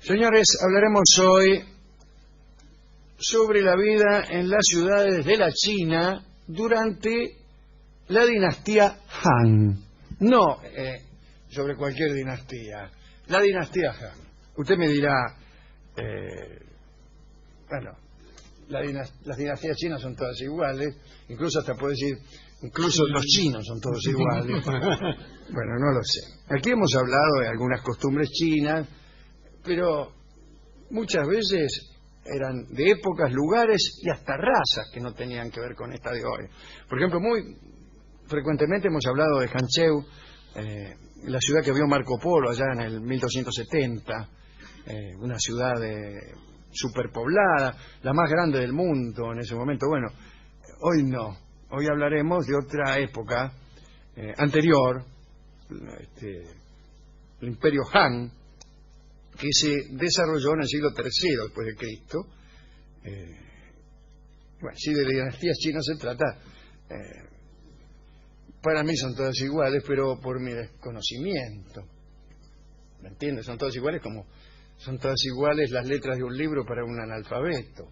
Señores, hablaremos hoy sobre la vida en las ciudades de la China durante la dinastía Han. No sobre cualquier dinastía, la dinastía Han. Usted me dirá, bueno, las dinastías chinas son todas iguales, incluso hasta puede decir, incluso los chinos son todos iguales. Bueno, no lo sé. Aquí hemos hablado de algunas costumbres chinas, pero muchas veces eran de épocas, lugares y hasta razas que no tenían que ver con esta de hoy. Por ejemplo, muy frecuentemente hemos hablado de Hanzhou, la ciudad que vio Marco Polo allá en el 1270, una ciudad superpoblada, la más grande del mundo en ese momento. Bueno, hoy no. Hoy hablaremos de otra época anterior, el Imperio Han, que se desarrolló en el siglo III después de Cristo. Bueno, si de dinastías chinas se trata, para mí son todas iguales, pero por mi desconocimiento. ¿Me entiendes? Son todas iguales como son todas iguales las letras de un libro para un analfabeto.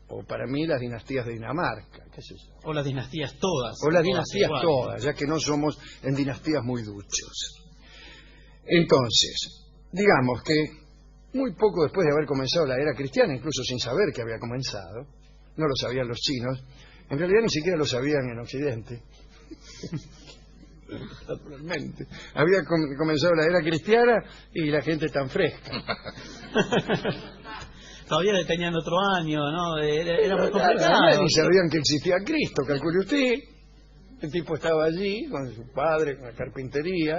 O para mí las dinastías de Dinamarca, qué sé yo. O las dinastías todas. O las dinastías todas, ya que no somos en dinastías muy duchos. Entonces, digamos que muy poco después de haber comenzado la era cristiana, incluso sin saber que había comenzado, no lo sabían los chinos, en realidad ni siquiera lo sabían en Occidente. Naturalmente. Había comenzado la era cristiana y la gente tan fresca. Todavía le tenían otro año, ¿no? Era muy complicado. Ni sabían que existía Cristo, calcule usted. El tipo estaba allí con su padre, con la carpintería.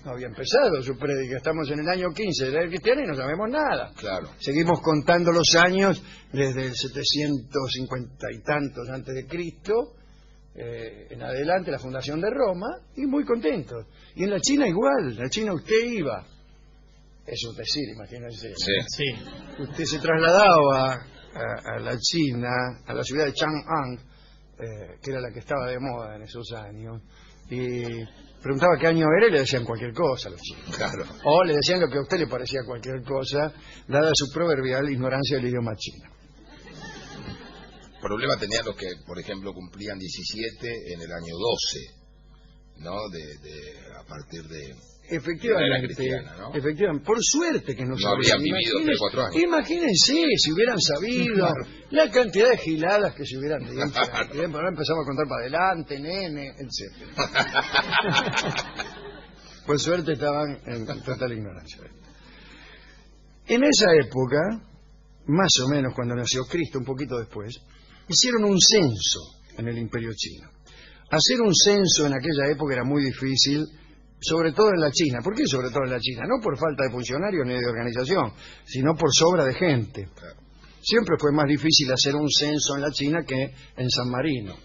No había empezado su prédica. Estamos en el año 15 de la era cristiana y no sabemos nada. Claro. Seguimos contando los años desde el 750 y tantos antes de Cristo en adelante, la fundación de Roma, y muy contentos. Y en la China igual. En la China usted iba. Eso es decir, imagínense. Sí. Usted se trasladaba a la China, a la ciudad de Chang'an, que era la que estaba de moda en esos años, y preguntaba qué año era y le decían cualquier cosa a los chinos. Claro. O le decían lo que a usted le parecía cualquier cosa, dada su proverbial ignorancia del idioma chino. Problema tenían los que, por ejemplo, cumplían 17 en el año 12, ¿no? A partir de... Efectivamente, cristiana, ¿no? Efectivamente. Por suerte que no habrían vivido 3 o 4 años. Imagínense si hubieran sabido la cantidad de giladas que se hubieran dicho. Ahora empezamos a contar para adelante, nene, etc. Por suerte estaban en total ignorancia. En esa época, más o menos cuando nació Cristo, un poquito después, hicieron un censo en el Imperio Chino. Hacer un censo en aquella época era muy difícil, sobre todo en la China. ¿Por qué sobre todo en la China? No por falta de funcionarios ni de organización, sino por sobra de gente. Siempre fue más difícil hacer un censo en la China que en San Marino.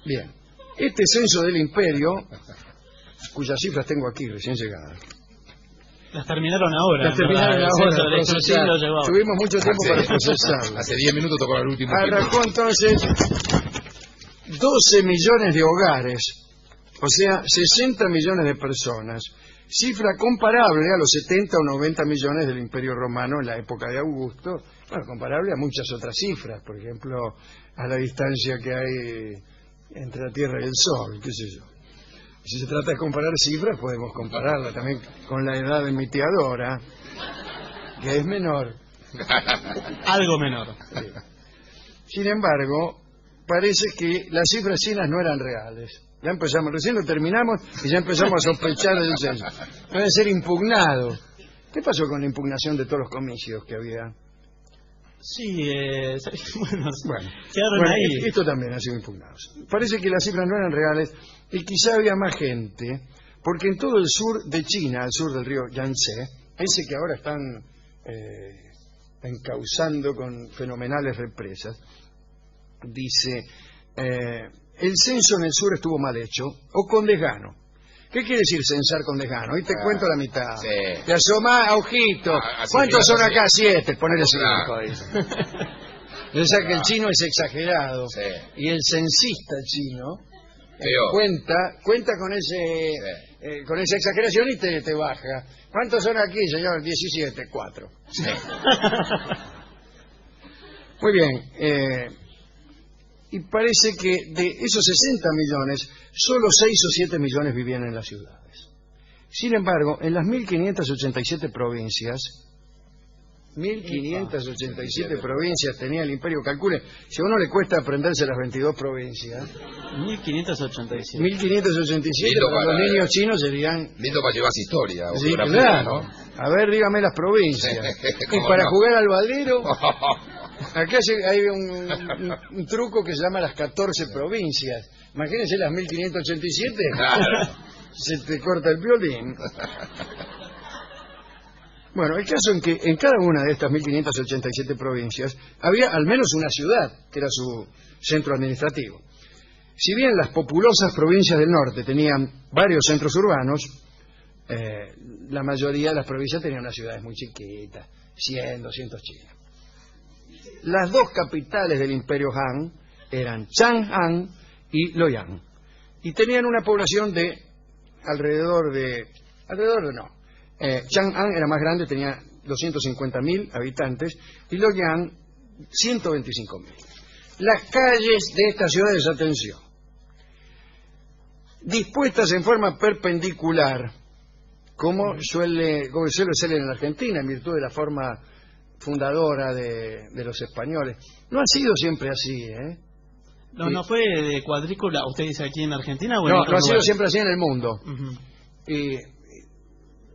Bien, este censo del imperio, cuyas cifras tengo aquí recién llegadas. Las terminaron ahora. Las terminaron ahora. Tuvimos mucho tiempo para procesarlas. Hace 10 minutos tocó el último. Arrancó entonces 12 millones de hogares. O sea, 60 millones de personas, cifra comparable a los 70 o 90 millones del Imperio Romano en la época de Augusto, bueno, comparable a muchas otras cifras, por ejemplo, a la distancia que hay entre la Tierra y el Sol, qué sé yo. Si se trata de comparar cifras, podemos compararla también con la edad de mi tía Dora, que es menor. Algo menor. Sí. Sin embargo, parece que las cifras chinas no eran reales. Ya empezamos, recién lo terminamos y ya empezamos a sospechar del censo. Debe ser impugnado. ¿Qué pasó con la impugnación de todos los comicios que había? Sí, bueno, quedaron ahí. Esto también ha sido impugnado. Parece que las cifras no eran reales y quizá había más gente, porque en todo el sur de China, al sur del río Yangtze, ese que ahora están encauzando con fenomenales represas, dice... el censo en el sur estuvo mal hecho o con desgano. ¿Qué quiere decir censar con desgano? Hoy te cuento la mitad. Sí. Te asomás a ojito. ¿Cuántos son acá? 7. Ponele 5. O sea que el chino es exagerado. Sí. Y el censista chino Peor. cuenta con ese con esa exageración y te baja. ¿Cuántos son aquí, señor? 17, 4. Sí. Muy bien. Y parece que de esos 60 millones, solo 6 o 7 millones vivían en las ciudades. Sin embargo, en las 1.587 provincias, 1.587 provincias tenía el imperio. Calcule, si a uno le cuesta aprenderse las 22 provincias, 1587. 1.587 para los niños chinos serían... Lindo para llevar historia. O Sí, geografía, claro. ¿no? A ver, dígame las provincias. Y ¿Cómo para no? jugar al baldero, acá hay un truco que se llama las 14 provincias. Imagínense las 1.587. Claro. Se te corta el violín. Bueno, el caso en que en cada una de estas 1.587 provincias había al menos una ciudad, que era su centro administrativo. Si bien las populosas provincias del norte tenían varios centros urbanos, la mayoría de las provincias tenían unas ciudades muy chiquitas, 100, 200 chinos. Las dos capitales del imperio Han eran Chang'an y Luoyang, y tenían una población de alrededor de Chang'an era más grande, tenía 250.000 habitantes, y Luoyang 125.000. Las calles de estas ciudades, atención, dispuestas en forma perpendicular, como suele ser en Argentina, en virtud de la forma fundadora de los españoles. No ha sido siempre así, ¿eh? No fue de cuadrícula, usted dice aquí en Argentina o en No, otros no ha sido lugares? siempre así en el mundo. Ujú. Y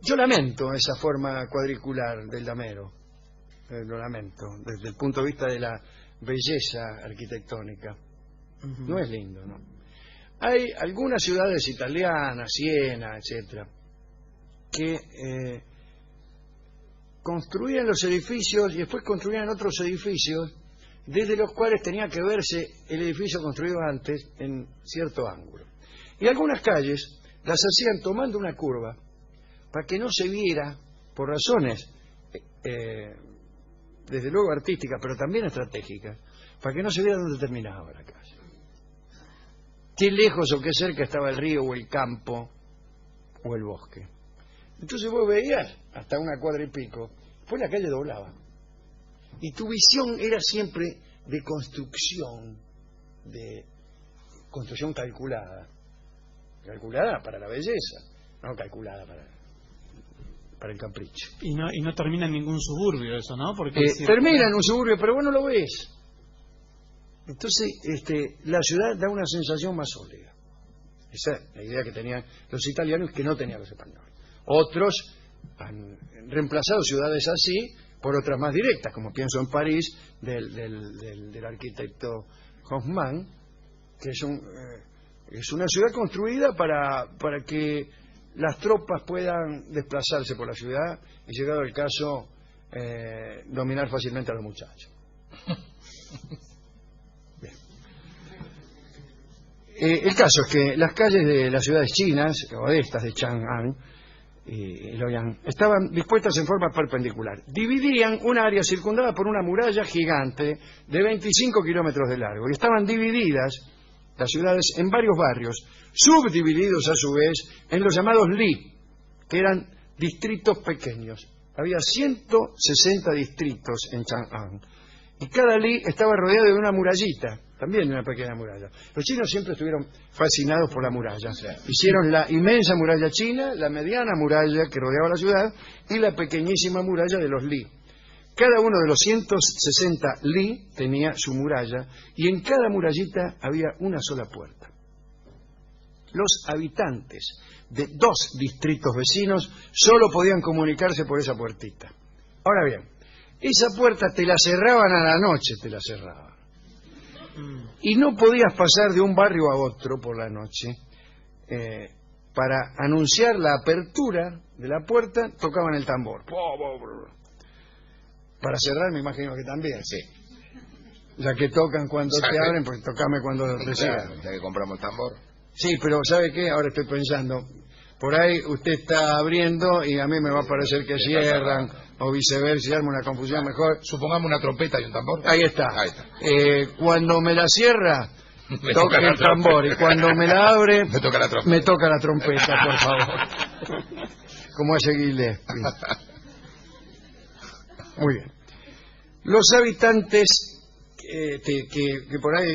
yo lamento esa forma cuadricular del damero. Lo lamento, desde el punto de vista de la belleza arquitectónica. Ujú. No es lindo, ¿no? Hay algunas ciudades italianas, Siena, etcétera, que construían los edificios y después construían otros edificios desde los cuales tenía que verse el edificio construido antes en cierto ángulo. Y algunas calles las hacían tomando una curva para que no se viera, por razones desde luego artísticas, pero también estratégicas, para que no se viera dónde terminaba la calle. Qué lejos o qué cerca estaba el río o el campo o el bosque. Entonces vos veías hasta una cuadra y pico, después la calle doblaba. Y tu visión era siempre de construcción calculada. Calculada para la belleza, no calculada para el capricho. Y no termina en ningún suburbio eso, ¿no? Porque Termina en un suburbio, pero vos no lo ves. Entonces, la ciudad da una sensación más sólida. Esa es la idea que tenían los italianos, que no tenían los españoles. Otros han reemplazado ciudades así por otras más directas, como pienso en París, del arquitecto Haussmann, que es una ciudad construida para que las tropas puedan desplazarse por la ciudad y, llegado el caso, dominar fácilmente a los muchachos. Bien. El caso es que las calles de las ciudades chinas, o de estas de Chang'an y Luoyang, estaban dispuestas en forma perpendicular. Dividían un área circundada por una muralla gigante de 25 kilómetros de largo, y estaban divididas las ciudades en varios barrios, subdivididos a su vez en los llamados li, que eran distritos pequeños. Había 160 distritos en Chang'an, y cada li estaba rodeado de una murallita, también de una pequeña muralla. Los chinos siempre estuvieron fascinados por la muralla. Hicieron la inmensa muralla china, la mediana muralla que rodeaba la ciudad y la pequeñísima muralla de los li. Cada uno de los 160 li tenía su muralla, y en cada murallita había una sola puerta. Los habitantes de 2 distritos vecinos solo podían comunicarse por esa puertita. Ahora bien, esa puerta te la cerraban a la noche, y no podías pasar de un barrio a otro por la noche. Para anunciar la apertura de la puerta tocaban el tambor. Para cerrar me imagino que también. Sí. Ya que tocan cuando O sea, te abren, pues tocame cuando te cierran. Claro, ya que compramos el tambor. Sí, pero ¿sabe qué? Ahora estoy pensando, por ahí usted está abriendo y a mí me va a parecer que cierran, o viceversa, y arma una confusión mejor. Supongamos una trompeta y un tambor. Ahí está. Ahí está. Cuando me la cierra, toque el tambor, y cuando me la abre, me toca la trompeta. me toca la trompeta, por favor. Como hace Gillespie. Muy bien. Los habitantes que por ahí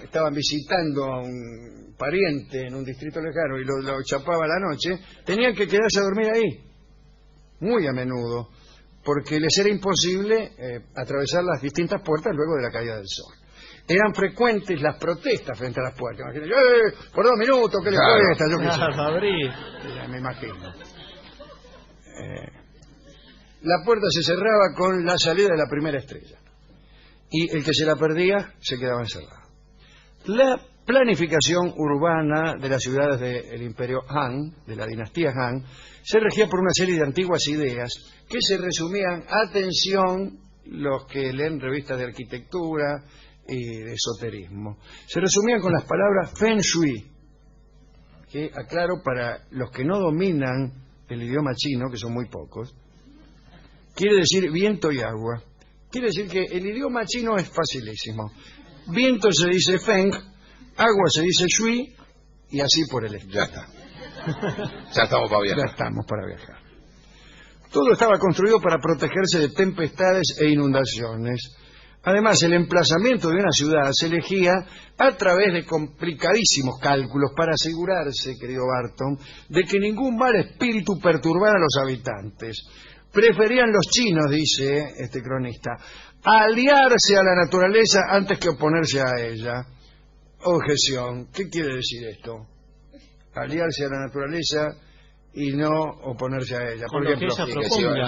estaban visitando a un pariente en un distrito lejano y lo chapaba la noche, tenían que quedarse a dormir ahí, muy a menudo, porque les era imposible atravesar las distintas puertas luego de la caída del sol. Eran frecuentes las protestas frente a las puertas. Imagínate, por 2 minutos, ¿qué les cuesta? Yo qué sé. Abrir. Me imagino. La puerta se cerraba con la salida de la primera estrella. Y el que se la perdía se quedaba encerrado. La planificación urbana de las ciudades del Imperio Han, de la dinastía Han, se regía por una serie de antiguas ideas que se resumían, atención, los que leen revistas de arquitectura y de esoterismo, se resumían con las palabras Feng Shui, que aclaro para los que no dominan el idioma chino, que son muy pocos, quiere decir viento y agua. Quiere decir que el idioma chino es facilísimo. Viento se dice Feng, agua se dice Shui, y así por el estilo. Ya está. Ya estamos para viajar. Ya estamos para viajar. Todo estaba construido para protegerse de tempestades e inundaciones. Además, el emplazamiento de una ciudad se elegía a través de complicadísimos cálculos para asegurarse, querido Barton, de que ningún mal espíritu perturbara a los habitantes. Preferían los chinos, dice este cronista, aliarse a la naturaleza antes que oponerse a ella. Objeción. ¿Qué quiere decir esto? Aliarse a la naturaleza y no oponerse a ella. Por ejemplo,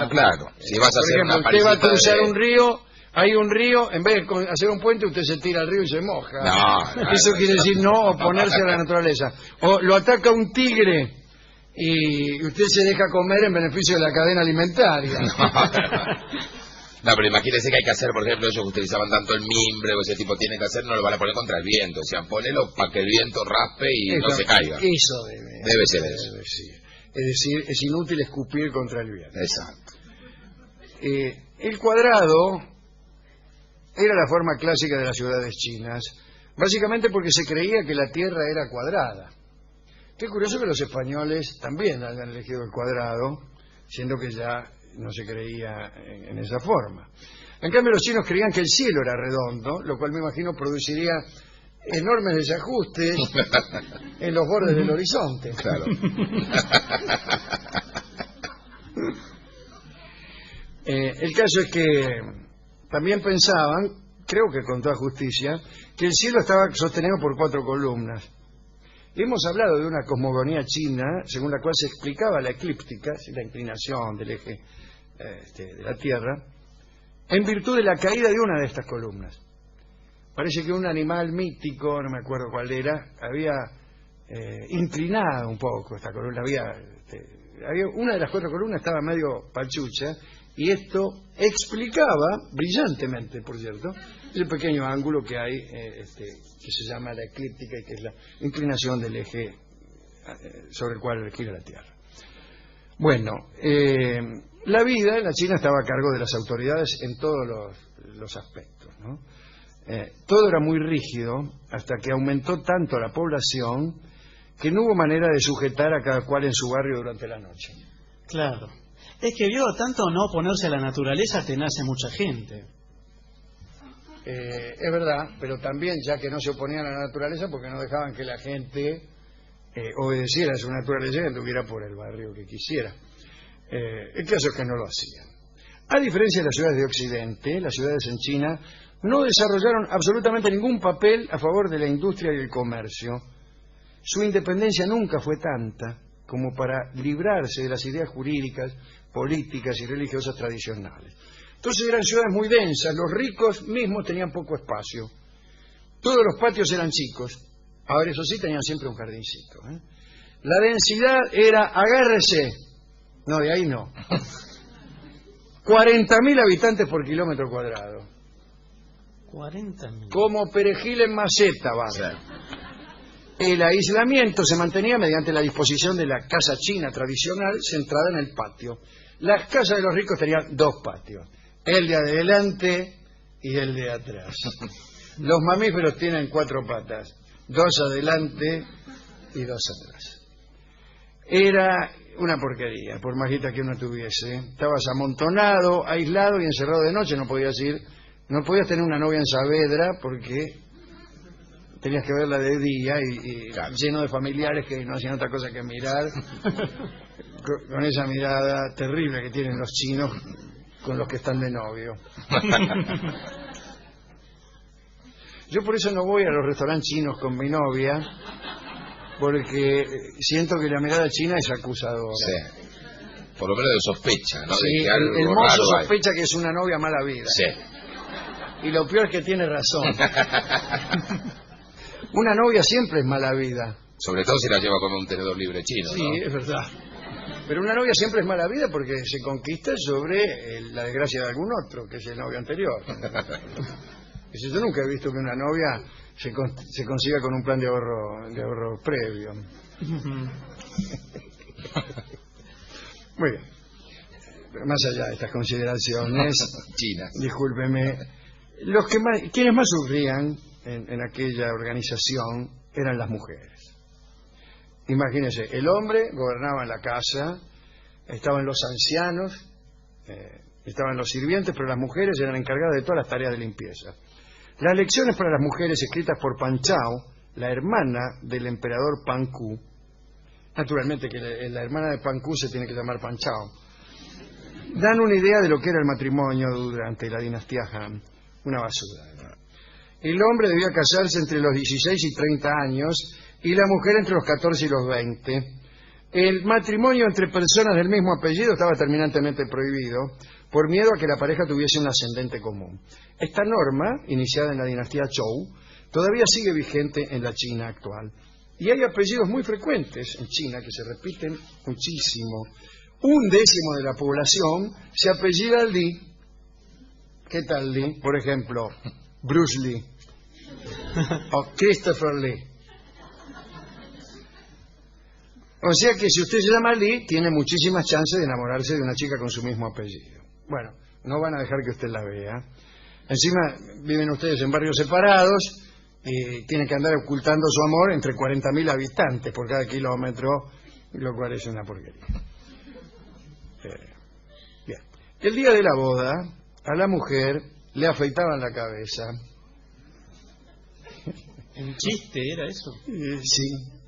claro, si vas a hacer ejemplo, una usted va a cruzar de... un río, hay un río, en vez de hacer un puente, usted se tira al río y se moja. No, eso quiere decir no oponerse a la naturaleza. O lo ataca un tigre y usted se deja comer en beneficio de la cadena alimentaria. No, pero imagínese que hay que hacer, por ejemplo, ellos que utilizaban tanto el mimbre o ese tipo tienen que hacer, no lo van a poner contra el viento. O sea, ponelo para que el viento raspe y no se caiga. Eso debe ser eso. Es decir, es inútil escupir contra el viento. Exacto. El cuadrado era la forma clásica de las ciudades chinas, básicamente porque se creía que la Tierra era cuadrada. Qué curioso que los españoles también hayan elegido el cuadrado, siendo que ya no se creía en esa forma. En cambio, los chinos creían que el cielo era redondo, lo cual me imagino produciría enormes desajustes en los bordes del horizonte. Claro. El caso es que también pensaban, creo que con toda justicia, que el cielo estaba sostenido por 4 columnas. Hemos hablado de una cosmogonía china según la cual se explicaba la eclíptica, la inclinación del eje de la Tierra, en virtud de la caída de una de estas columnas. Parece que un animal mítico, no me acuerdo cuál era, había inclinado un poco esta columna. Había una de las 4 columnas estaba medio pachucha, y esto explicaba, brillantemente por cierto, el pequeño ángulo que hay, que se llama la eclíptica y que es la inclinación del eje sobre el cual gira la Tierra. Bueno, la vida en la China estaba a cargo de las autoridades en todos los aspectos, ¿no? Todo era muy rígido hasta que aumentó tanto la población que no hubo manera de sujetar a cada cual en su barrio durante la noche. Claro. Es que vio tanto no oponerse a la naturaleza te nace mucha gente. Es verdad, pero también ya que no se oponían a la naturaleza porque no dejaban que la gente obedeciera a su naturaleza y anduviera por el barrio que quisiera. El caso es que no lo hacían. A diferencia de las ciudades de Occidente, las ciudades en China no desarrollaron absolutamente ningún papel a favor de la industria y el comercio. Su independencia nunca fue tanta como para librarse de las ideas jurídicas, políticas y religiosas tradicionales. Entonces eran ciudades muy densas, los ricos mismos tenían poco espacio. Todos los patios eran chicos. Ahora, eso sí, tenían siempre un jardincito. La densidad era, agárrese, no, de ahí no, 40.000 habitantes por kilómetro cuadrado. 40.000. Como perejil en maceta, va. Sí. El aislamiento se mantenía mediante la disposición de la casa china tradicional centrada en el patio. Las casas de los ricos tenían 2 patios, el de adelante y el de atrás. Los mamíferos tienen 4 patas, 2 adelante y 2 atrás. Era una porquería, por majita que uno tuviese. Estabas amontonado, aislado y encerrado de noche, no podías tener una novia en Saavedra porque tenías que verla de día y Claro. lleno de familiares que no hacían otra cosa que mirar con esa mirada terrible que tienen los chinos con los que están de novio. Yo por eso no voy a los restaurantes chinos con mi novia, porque siento que la mirada china es acusadora. Sí. Por lo menos de sospecha, ¿no? Sí, de que algo el mozo raro hay. sospecha que es una novia mala vida. Sí. Y lo peor es que tiene razón. Una novia siempre es mala vida. Sobre todo si la lleva con un tenedor libre chino, Sí, ¿no? es verdad. Pero una novia siempre es mala vida porque se conquista sobre la desgracia de algún otro, que es el novio anterior. Yo nunca he visto que una novia se consiga con un plan de ahorro previo. Muy bien. Pero más allá de estas consideraciones, China. discúlpeme, quienes más sufrían en aquella organización eran las mujeres. Imagínense, el hombre gobernaba en la casa, estaban los ancianos, estaban los sirvientes, pero las mujeres eran encargadas de todas las tareas de limpieza. Las lecciones para las mujeres escritas por Pan Chao, la hermana del emperador Pan Ku, naturalmente que la hermana de Pan Ku se tiene que llamar Pan Chao, dan una idea de lo que era el matrimonio durante la dinastía Han, una basura. El hombre debía casarse entre los 16 y 30 años y la mujer entre los 14 y los 20. El matrimonio entre personas del mismo apellido estaba terminantemente prohibido por miedo a que la pareja tuviese un ascendente común. Esta norma, iniciada en la dinastía Zhou, todavía sigue vigente en la China actual. Y hay apellidos muy frecuentes en China que se repiten muchísimo. 1/10 de la población se apellida Li. ¿Qué tal Li? Por ejemplo, Bruce Lee o Christopher Lee. O sea que si usted se llama Lee, tiene muchísimas chances de enamorarse de una chica con su mismo apellido. Bueno, no van a dejar que usted la vea. Encima viven ustedes en barrios separados y tienen que andar ocultando su amor entre 40.000 habitantes por cada kilómetro, lo cual es una porquería. Bien. El día de la boda, a la mujer le afeitaban la cabeza. ¿Un chiste era eso? Sí.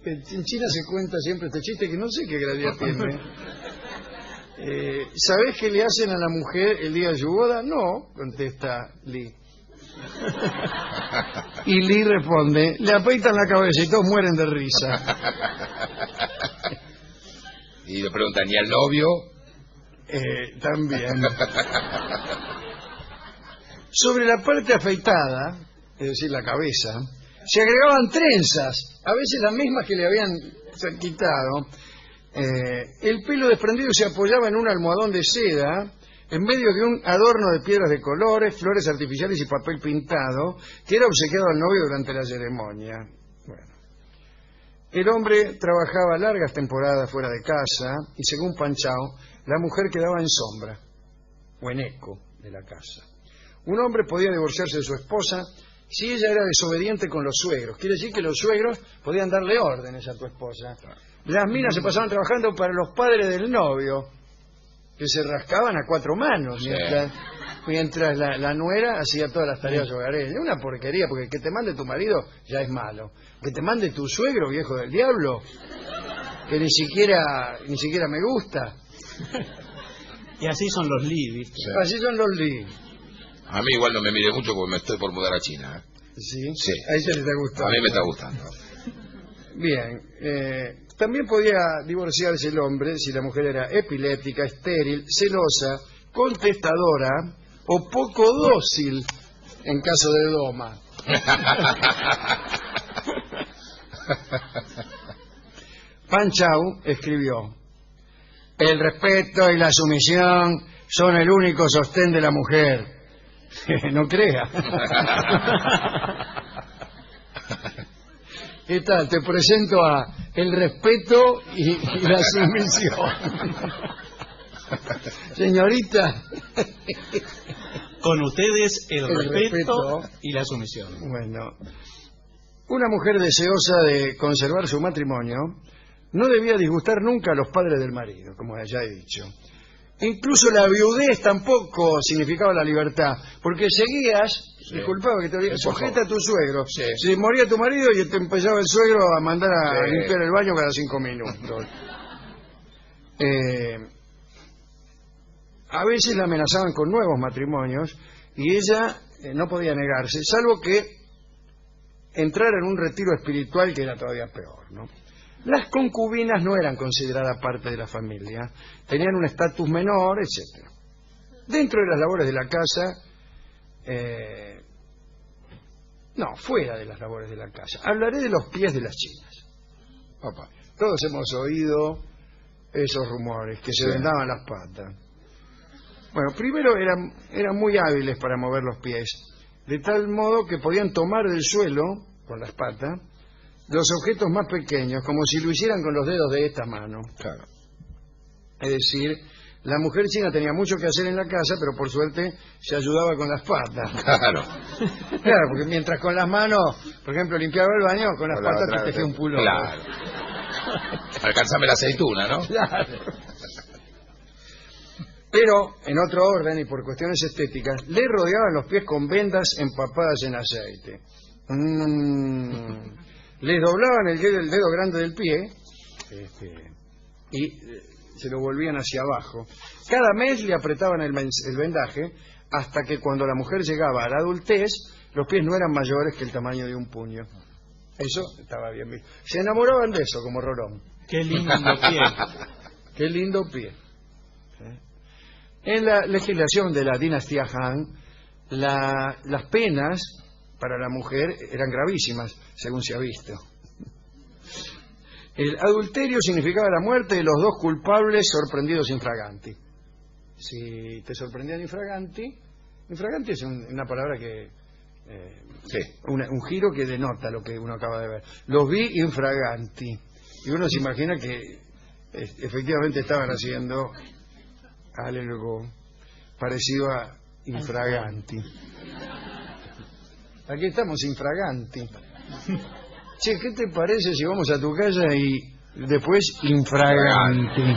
En China se cuenta siempre este chiste que no sé qué gracia tiene. ¿Sabés qué le hacen a la mujer el día de su boda? No, contesta Lee. Y Lee responde, le afeitan la cabeza y todos mueren de risa. Y le preguntan, ¿y al novio? También. Sobre la parte afeitada, es decir, la cabeza, se agregaban trenzas, a veces las mismas que le habían quitado. El pelo desprendido se apoyaba en un almohadón de seda, en medio de un adorno de piedras de colores, flores artificiales y papel pintado, que era obsequiado al novio durante la ceremonia. Bueno. El hombre trabajaba largas temporadas fuera de casa, y según Pan Chao, la mujer quedaba en sombra, o en eco de la casa. Un hombre podía divorciarse de su esposa si ella era desobediente con los suegros. Quiere decir que los suegros podían darle órdenes a tu esposa. Las minas se pasaban trabajando para los padres del novio, que se rascaban a 4 manos, mientras la nuera hacía todas las tareas hogareñas. Una porquería, porque que te mande tu marido ya es malo. Que te mande tu suegro, viejo del diablo, que ni siquiera me gusta. Y así son los Lee, ¿viste? Sí. Así son los Lee. A mí igual no me mire mucho porque me estoy por mudar a China. ¿Sí? Sí. Ahí se le está gustando. A mí me está gustando. Bien. También podía divorciarse el hombre si la mujer era epiléptica, estéril, celosa, contestadora o poco dócil en caso de doma. Pan Chao escribió: el respeto y la sumisión son el único sostén de la mujer. No crea. ¿Qué tal? Te presento a el respeto y la sumisión. Señorita. Con ustedes el respeto respeto y la sumisión. Bueno, Una mujer deseosa de conservar su matrimonio no debía disgustar nunca a los padres del marido, como ya he dicho. Incluso la viudez tampoco significaba la libertad, porque seguías, disculpaba que te diga, sujeta a tu suegro. Sí. Si moría tu marido y te empezaba el suegro a mandar a Sí. limpiar el baño cada 5 minutos. A veces la amenazaban con nuevos matrimonios y ella no podía negarse, salvo que entrara en un retiro espiritual que era todavía peor, ¿no? Las concubinas no eran consideradas parte de la familia, tenían un estatus menor, etc. Dentro de las labores de la casa, fuera de las labores de la casa, hablaré de los pies de las chinas. Papá, todos hemos oído esos rumores, que se vendaban las patas. Bueno, primero eran muy hábiles para mover los pies, de tal modo que podían tomar del suelo, con las patas, los objetos más pequeños, como si lo hicieran con los dedos de esta mano. Claro. Es decir, la mujer china tenía mucho que hacer en la casa, pero por suerte se ayudaba con las patas. Claro. Claro, porque mientras con las manos, por ejemplo, limpiaba el baño, con las patas te tejía un pullover. Claro. Alcánzame la aceituna, ¿no? Claro. Pero, en otro orden y por cuestiones estéticas, le rodeaban los pies con vendas empapadas en aceite. Les doblaban el dedo grande del pie y se lo volvían hacia abajo. Cada mes le apretaban el vendaje hasta que cuando la mujer llegaba a la adultez, los pies no eran mayores que el tamaño de un puño. Eso estaba bien visto. Se enamoraban de eso, como Rolón. Qué lindo pie. Qué lindo pie. En la legislación de la dinastía Han, las penas para la mujer eran gravísimas, según se ha visto. El adulterio significaba la muerte de los dos culpables sorprendidos infraganti. Si te sorprendían infraganti es una palabra que... un giro que denota lo que uno acaba de ver. Los vi infraganti. Y uno se imagina que efectivamente estaban haciendo algo parecido a infraganti. Aquí estamos, infraganti. Che, ¿qué te parece si vamos a tu casa y después infraganti?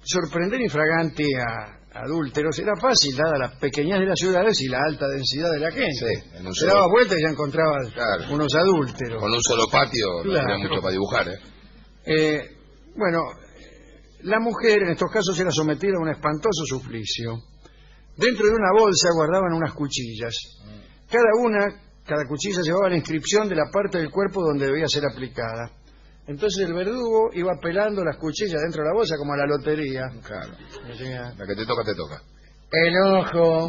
Sorprender infraganti a adúlteros era fácil, dada la pequeñez de las ciudades y la alta densidad de la gente. Sí, Se daba vuelta y ya encontraba unos adúlteros. Con un solo patio no había mucho para dibujar, Bueno, la mujer en estos casos era sometida a un espantoso suplicio. Dentro de una bolsa guardaban unas cuchillas. Cada cuchilla llevaba la inscripción de la parte del cuerpo donde debía ser aplicada. Entonces el verdugo iba pelando las cuchillas dentro de la bolsa como a la lotería. Claro. Decía, La que te toca, te toca. el ojo.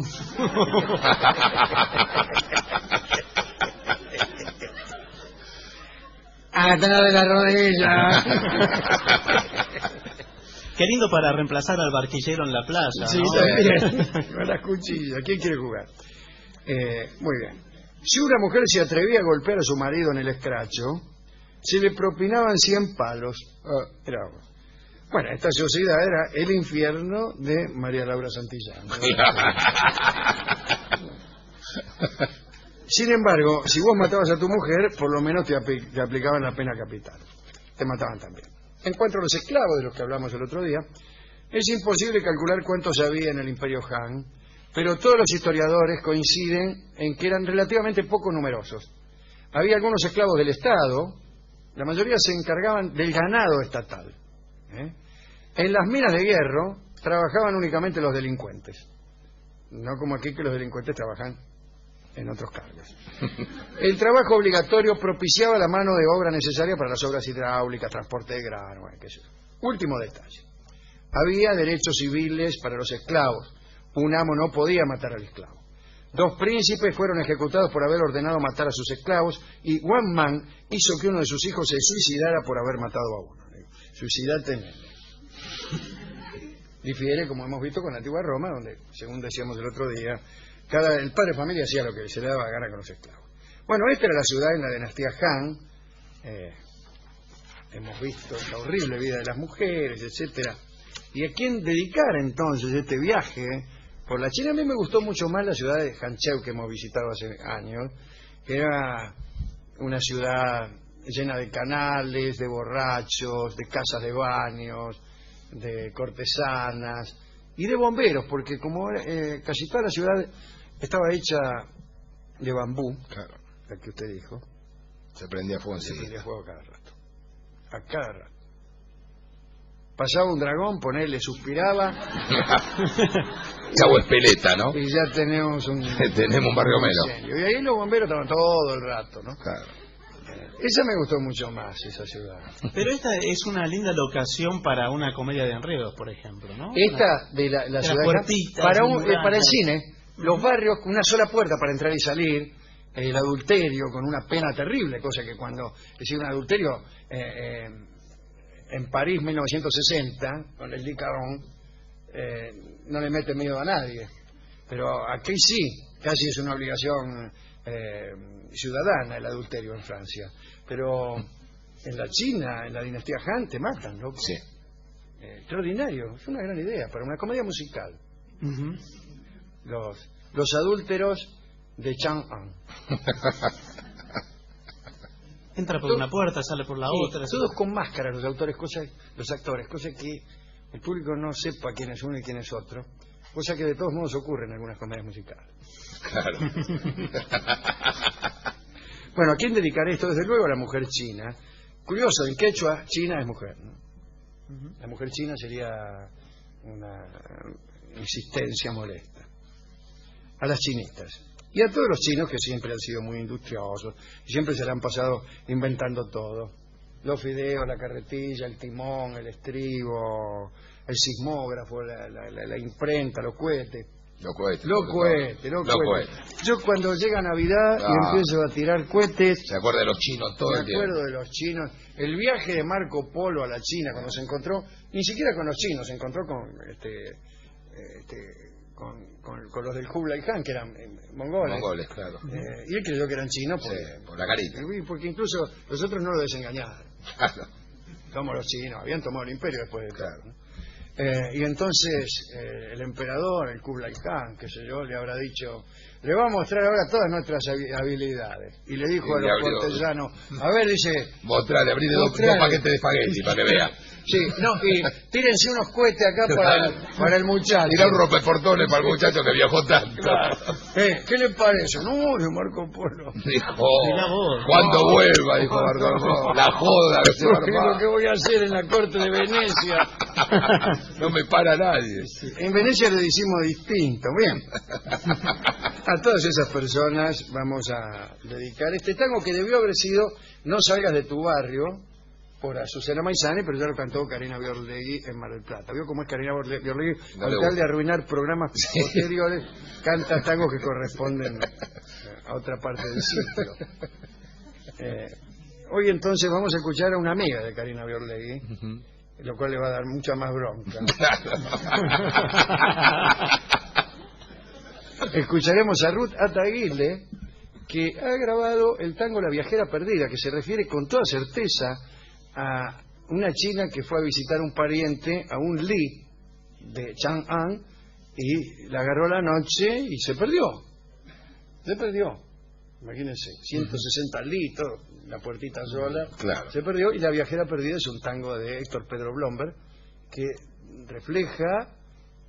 Atrás de la rodilla. Qué lindo para reemplazar al barquillero en la playa, Sí, ¿no? también. Con las cuchillas. ¿Quién quiere jugar? Muy bien. Si una mujer se atrevía a golpear a su marido en el escracho, se le propinaban 100 palos. Bueno, esta sociedad era el infierno de María Laura Santillán. Sin embargo, si vos matabas a tu mujer, por lo menos te aplicaban la pena capital. Te mataban también. En cuanto a los esclavos de los que hablamos el otro día, es imposible calcular cuántos había en el Imperio Han, pero todos los historiadores coinciden en que eran relativamente poco numerosos. Había algunos esclavos del Estado, la mayoría se encargaban del ganado estatal. En las minas de hierro trabajaban únicamente los delincuentes, no como aquí que los delincuentes trabajan en otros cargos. El trabajo obligatorio propiciaba la mano de obra necesaria para las obras hidráulicas, transporte de grano, qué sé yo. Último detalle. Había derechos civiles para los esclavos. Un amo no podía matar al esclavo. 2 príncipes fueron ejecutados por haber ordenado matar a sus esclavos y Wang Man hizo que uno de sus hijos se suicidara por haber matado a uno. Suicidate, nene. Difiere, como hemos visto, con la antigua Roma, donde, según decíamos el otro día, el padre de familia hacía lo que se le daba gana con los esclavos. Bueno, esta era la ciudad en la dinastía Han. Hemos visto la horrible vida de las mujeres, etcétera. ¿Y a quién dedicar entonces este viaje por la China. A mí me gustó mucho más la ciudad de Hangzhou, que hemos visitado hace años, que era una ciudad llena de canales, de borrachos, de casas de baños, de cortesanas y de bomberos, porque como casi toda la ciudad estaba hecha de bambú, Claro. la que usted dijo, Se prendía fuego se enseguida. prendía fuego a cada rato. A cada rato. Pasaba un dragón, ponele, suspiraba Chavo Espeleta, ¿no? y ya tenemos un Tenemos un barrio menos. incendio. Y ahí los bomberos estaban todo el rato, ¿no? Claro. Esa me gustó mucho más, esa ciudad. Pero esta es una linda locación para una comedia de enredos, por ejemplo, ¿no? Esta de la ciudad de puertitas, para, murallas. para el cine, los barrios con una sola puerta para entrar y salir, el adulterio con una pena terrible, cosa que cuando decía un adulterio en París 1960, con el Licaron, no le mete miedo a nadie. Pero aquí sí, casi es una obligación ciudadana el adulterio en Francia. Pero en la China, en la dinastía Han, te matan, ¿no? Sí. Extraordinario, es una gran idea para una comedia musical. Ujú. Los adúlteros de Chang'an. Entra por una puerta, sale por la otra. Todos con máscaras los actores, cosa que el público no sepa quién es uno y quién es otro, cosa que de todos modos ocurre en algunas comedias musicales. Claro. Bueno, ¿a quién dedicar esto? Desde luego a la mujer china. Curioso, en quechua, China es mujer, ¿no? La mujer china sería una insistencia molesta. A las chinitas. Y a todos los chinos que siempre han sido muy industriosos y siempre se le han pasado inventando todo. Los fideos, la carretilla, el timón, el estribo, el sismógrafo, la imprenta, los cohetes. Los cohetes. Los cohetes. Yo cuando llega Navidad y empiezo a tirar cohetes, Se acuerda de los chinos todo me el tiempo. acuerdo de los chinos. El viaje de Marco Polo a la China, cuando se encontró, ni siquiera con los chinos, se encontró con con los del Kublai Khan, que eran mongoles. Mongoles, claro. Y él creyó que eran chinos Sí, porque, por la carita. porque incluso los otros no lo desengañaron. Claro. Como los chinos, habían tomado el imperio después de Claro. todo, ¿no? Y entonces el emperador, el Kublai Khan, qué sé yo, le habrá dicho, le va a mostrar ahora todas nuestras habilidades. Y le dijo Y a le los abrió. cortesanos, a ver, dice, Mostrale, abrirle dos Mostrale. paquetes de espagueti para que vea. sí, no, y tírense unos cohetes acá para el muchacho. Tira un rompeportones para el muchacho que viajó tanto. Claro. ¿Qué le parece? No, de Marco Polo. Dijo, Mirá vos. cuando vuelva, dijo Marco Polo. La joda que se va a ¿Qué es lo armar. que voy a hacer en la corte de Venecia? No me para nadie. En Venecia le decimos distinto. Bien. A todas esas personas vamos a dedicar este tango que debió haber sido No salgas de tu barrio, por Azucena Maizane, pero ya lo cantó Karina Biorlegui en Mar del Plata. ¿Vio cómo es Karina Biorlegui? No Con le tal gusta. de arruinar programas posteriores, canta tangos que corresponden a otra parte del sitio. Hoy entonces vamos a escuchar a una amiga de Karina Biorlegui, lo cual le va a dar mucha más bronca. Escucharemos a Ruth Ataguirre, que ha grabado el tango La viajera perdida, que se refiere con toda certeza a una china que fue a visitar un pariente, a un Li de Chang'an, y la agarró la noche y se perdió. Se perdió. Imagínense, 160 litros, la puertita sola. Claro. Se perdió, y La viajera perdida es un tango de Héctor Pedro Blomberg que refleja,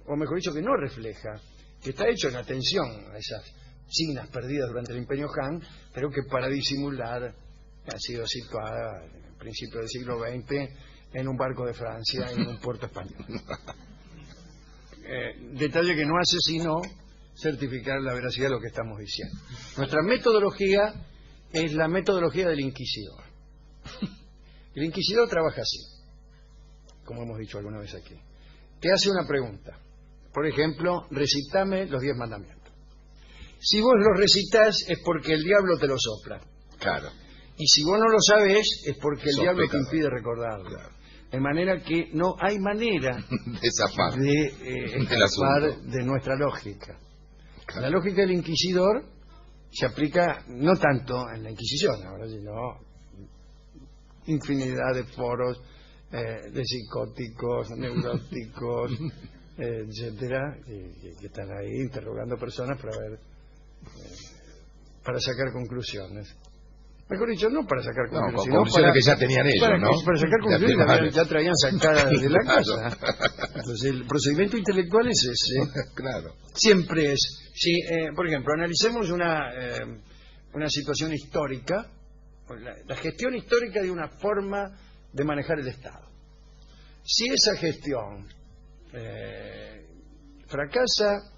o mejor dicho, que no refleja, que está hecho en atención a esas chinas perdidas durante el Imperio Han, pero que para disimular ha sido situada en principio del siglo XX en un barco de Francia en un puerto español. Detalle que no hace sino certificar la veracidad de lo que estamos diciendo. Nuestra metodología es la metodología del inquisidor. El inquisidor trabaja así, como hemos dicho alguna vez aquí. Te hace una pregunta. Por ejemplo, recitame los 10 mandamientos. Si vos los recitas es porque el diablo te lo sopla. Claro. Y si vos no lo sabés es porque el Sos diablo te pecador. impide recordarlo. Claro. De manera que no hay manera De zafar. de Del escapar asunto. de nuestra lógica. Claro. La lógica del inquisidor se aplica no tanto en la Inquisición, ahora, sino infinidad de foros de psicóticos, neuróticos, etcétera, que están ahí interrogando personas para ver, para sacar conclusiones. Mejor dicho, no para sacar conclusiones, sino conclusiones para, que ya tenían ellos, para, ¿no? para sacar conclusiones que ya traían sacadas de la casa. Claro. Entonces, el procedimiento intelectual es ese. Claro. Siempre es. Si, por ejemplo, analicemos una situación histórica, la gestión histórica de una forma de manejar el Estado. Si esa gestión fracasa,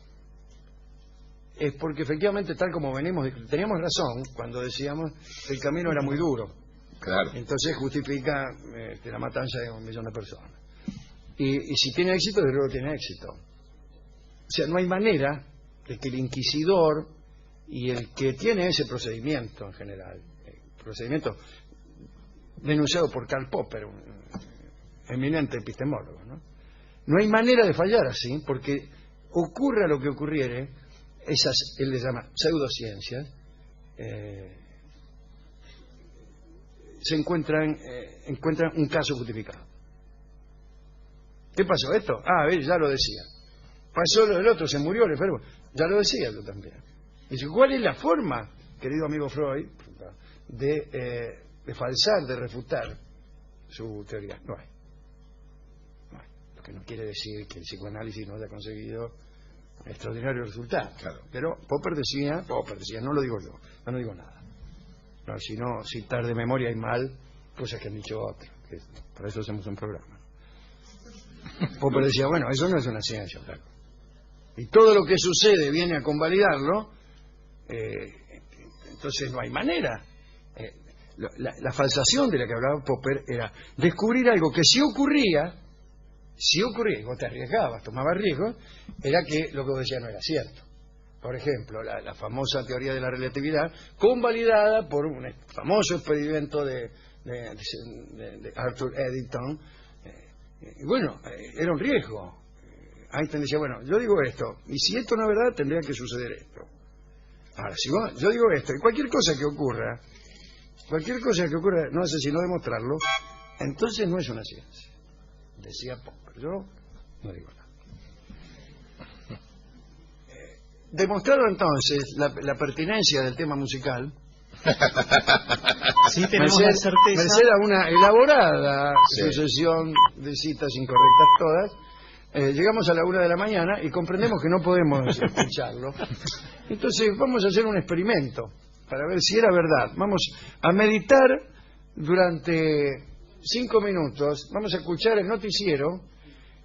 es porque efectivamente, tal como venimos, teníamos razón cuando decíamos que el camino era muy duro. Claro. Entonces justifica la matanza de 1 millón de personas. Y si tiene éxito, desde luego tiene éxito. O sea, no hay manera de que el inquisidor y el que tiene ese procedimiento en general, procedimiento denunciado por Karl Popper, un eminente epistemólogo, no hay manera de fallar así, porque ocurra lo que ocurriere, esas, él les llama pseudociencias, se encuentran un caso justificado. ¿Qué pasó esto? Ya lo decía. Pasó lo del otro, se murió el enfermo. Ya lo decía yo también. Dice, ¿cuál es la forma, querido amigo Freud, de falsar, de refutar su teoría? No hay. Lo que no quiere decir que el psicoanálisis no haya conseguido extraordinario resultado. Claro. Pero Popper decía, no lo digo yo, no digo nada. No, si no citar de memoria y mal cosas que han dicho otros, que para eso hacemos un programa. Popper decía, bueno, eso no es una ciencia, claro. Y todo lo que sucede viene a convalidarlo, entonces no hay manera. La falsación de la que hablaba Popper era descubrir algo que si ocurría, y vos te arriesgabas, tomabas riesgos, era que lo que vos decías no era cierto. Por ejemplo, la famosa teoría de la relatividad, convalidada por un famoso experimento de Arthur Eddington. Era un riesgo. Einstein decía, bueno, yo digo esto, y si esto no es verdad, tendría que suceder esto. Ahora, si yo digo esto, y cualquier cosa que ocurra, no sé si no demostrarlo, entonces no es una ciencia. Decía Popper, yo no digo nada. Demostrado entonces la pertinencia del tema musical, sí, tenemos la certeza. Merced a una elaborada sucesión de citas incorrectas todas, llegamos a la 1 de la mañana y comprendemos que no podemos escucharlo. Entonces vamos a hacer un experimento para ver si era verdad. Vamos a meditar durante 5 minutos, vamos a escuchar el noticiero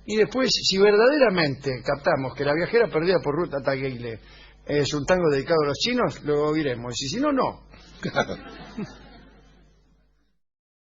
y después, si verdaderamente captamos que La viajera perdida por Ruth Ataguile es un tango dedicado a los chinos, lo oiremos. Y si no, no.